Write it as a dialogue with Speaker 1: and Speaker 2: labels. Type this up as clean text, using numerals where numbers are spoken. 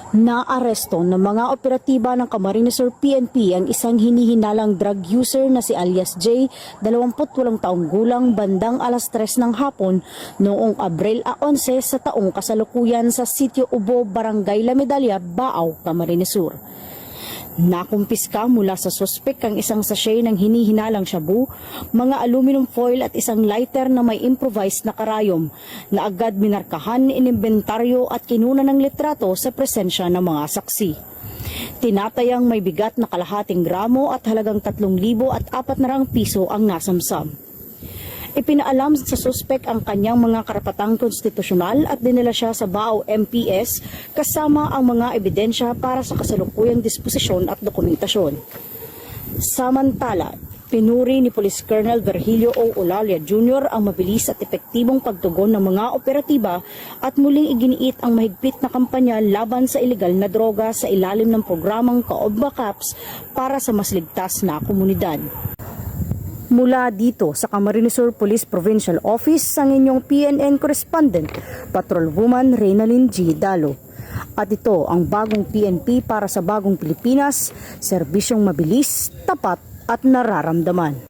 Speaker 1: Naaresto ng mga operatiba ng Camarines Sur PNP ang isang hinihinalang drug user na si alias J, 28 taong gulang, bandang alas 3 ng hapon noong Abril 11 sa taong kasalukuyan sa Sitio Ubo, Barangay La Medalla, Baaw, Camarines Sur. Nakumpiska mula sa suspek ang isang sachet ng hinihinalang shabu, mga aluminum foil at isang lighter na may improvised na karayom na agad minarkahan, inimbentaryo at kinuna ng litrato sa presensya ng mga saksi. Tinatayang may bigat na kalahating gramo at halagang 3,400 piso ang nasamsam. Ipinaalam sa suspek ang kanyang mga karapatang konstitusyonal at dinala siya sa Baaw MPS kasama ang mga ebidensya para sa kasalukuyang disposisyon at dokumentasyon. Samantala, pinuri ni Police Colonel Virgilio O. Olalia Jr. ang mabilis at epektibong pagtugon ng mga operatiba at muling iginiit ang mahigpit na kampanya laban sa ilegal na droga sa ilalim ng programang Kaobba Caps para sa mas ligtas na komunidad. Mula dito sa Camarines Sur Police Provincial Office, ang inyong PNN correspondent, Patrolwoman Reynalyn G. Dalo. At ito ang bagong PNP para sa bagong Pilipinas, serbisyong mabilis, tapat at nararamdaman.